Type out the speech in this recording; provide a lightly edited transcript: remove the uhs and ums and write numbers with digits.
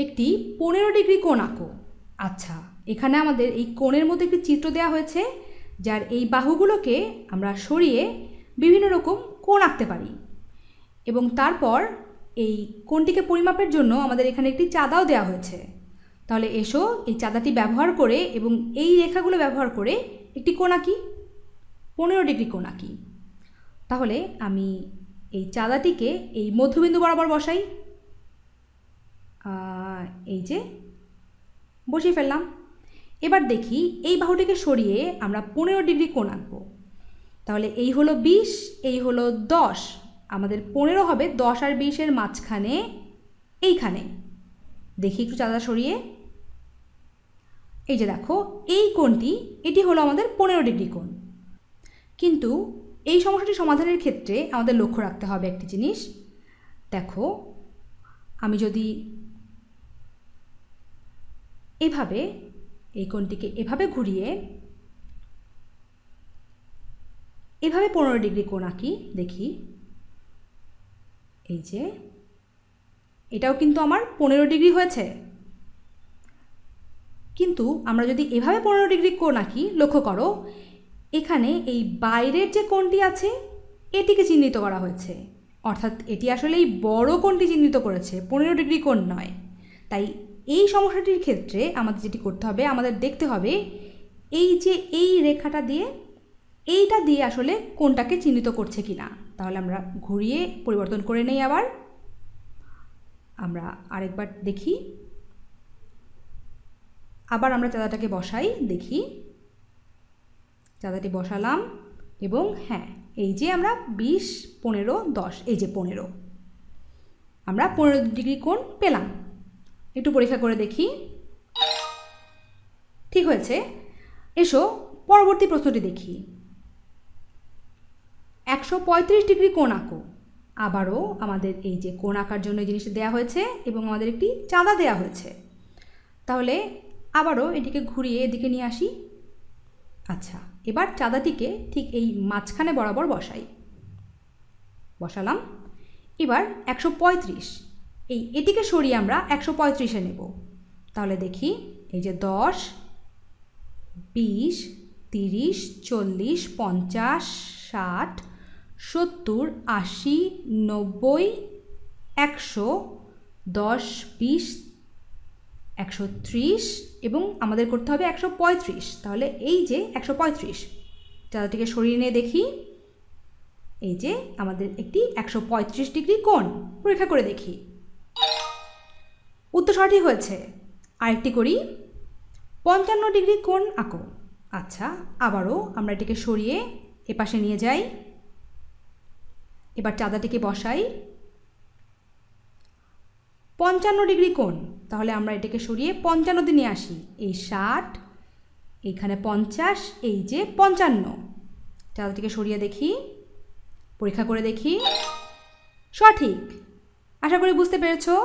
একটি 15 ডিগ্রি কোণ আঁকো। আচ্ছা, এখানে আমাদের এই কোণের মধ্যে একটি চিত্র দেওয়া হয়েছে, যার এই বাহুগুলোকে আমরা সরিয়ে বিভিন্ন রকম কোণ আঁকতে পারি। এবং তারপর এই কোণটিকে পরিমাপের জন্য আমাদের এখানে একটি চাঁদাও দেওয়া হয়েছে। তাহলে এসো এই চাঁদাটি ব্যবহার করে এবং এই রেখাগুলো ব্যবহার করে একটি কোণ আঁকি, 15 ডিগ্রি কোণ আঁকি। তাহলে আমি এই চাঁদাটিকে এই মধ্যবিন্দু বরাবর বসাই। এই যে বসিয়ে ফেললাম। এবার দেখি এই বাহুটিকে সরিয়ে আমরা 15 ডিগ্রি কোণ আঁকবো। তাহলে এই হলো 20, এই হলো 10, আমাদের 15 হবে 10 আর 20-এর মাঝখানে এইখানে। দেখি একটু চাঁদা সরিয়ে, এই যে দেখো এই কোণটি, এটি হলো আমাদের 15 ডিগ্রি কোণ। কিন্তু এই সমস্যাটি সমাধানের ক্ষেত্রে আমাদের লক্ষ্য রাখতে হবে একটি জিনিস। দেখো, আমি যদি এভাবে এই কোণটিকে এভাবে ঘুরিয়ে এভাবে 15 ডিগ্রি কোণ আঁকি, দেখি এই যে এটাও কিন্তু আমার 15 ডিগ্রি হয়েছে। কিন্তু আমরা যদি এভাবে 15 ডিগ্রি কোণ আঁকি, লক্ষ্য করো এখানে এই বাইরের যে কোণটি আছে এটিকে চিহ্নিত করা হয়েছে, অর্থাৎ এটি আসলে এই বড় কোণটি চিহ্নিত করেছে, 15 ডিগ্রি কোণ নয়। তাই এই সমস্যাটির ক্ষেত্রে আমাদের যেটি করতে হবে, আমাদের দেখতে হবে এই যে এই রেখাটা দিয়ে, এইটা দিয়ে আসলে কোণটাকে চিহ্নিত করছে কিনা। তাহলে আমরা ঘুরিয়ে পরিবর্তন করে নেই। আবার আমরা আরেকবার দেখি, আবার আমরা চাঁদাটাকে বসাই, দেখি চাঁদাটি বসালাম এবং হ্যাঁ, এই যে আমরা 20, 15, 10, এই যে 15, আমরা 15 ডিগ্রি কোণ পেলাম। একটু পরীক্ষা করে দেখি, ঠিক হয়েছে। এসো পরবর্তী প্রশ্নটি দেখি। 135 ডিগ্রি কোণ আঁকো। আবারও আমাদের এই যে কোণ আঁকার জন্য এই জিনিসটা দেওয়া হয়েছে এবং আমাদের একটি চাঁদা দেওয়া হয়েছে। তাহলে আবারও এটিকে ঘুরিয়ে এদিকে নিয়ে আসি। আচ্ছা, এবার চাঁদাটিকে ঠিক এই মাঝখানে বরাবর বসাই, বসালাম। এবার 135, এটিকে সরিয়ে আমরা 135-এ নেব। তাহলে দেখি এই যে 10, 20, 30, 40, 50, 60, 70, 80, 90, 100, 10, 20, 130 এবং আমাদের করতে হবে 135। তাহলে এই যে 135, চাঁদাটিকে সরিয়ে নিয়ে দেখি এই যে আমাদের একটি 135 ডিগ্রি কোণ। পরীক্ষা করে দেখি, উত্তর সঠিক হয়েছে। আরেকটি করি, 55 ডিগ্রি কোণ আঁকো। আচ্ছা, আবারও আমরা এটিকে সরিয়ে এপাশে নিয়ে যাই। এবার চাঁদাটিকে বসাই, 55 ডিগ্রি কোণ। তাহলে আমরা এটাকে সরিয়ে 55 নিয়ে আসি। এই 60, এইখানে 50, এই যে 55। চাঁদাটিকে সরিয়ে দেখি, পরীক্ষা করে দেখি, সঠিক। আশা করি বুঝতে পেরেছো।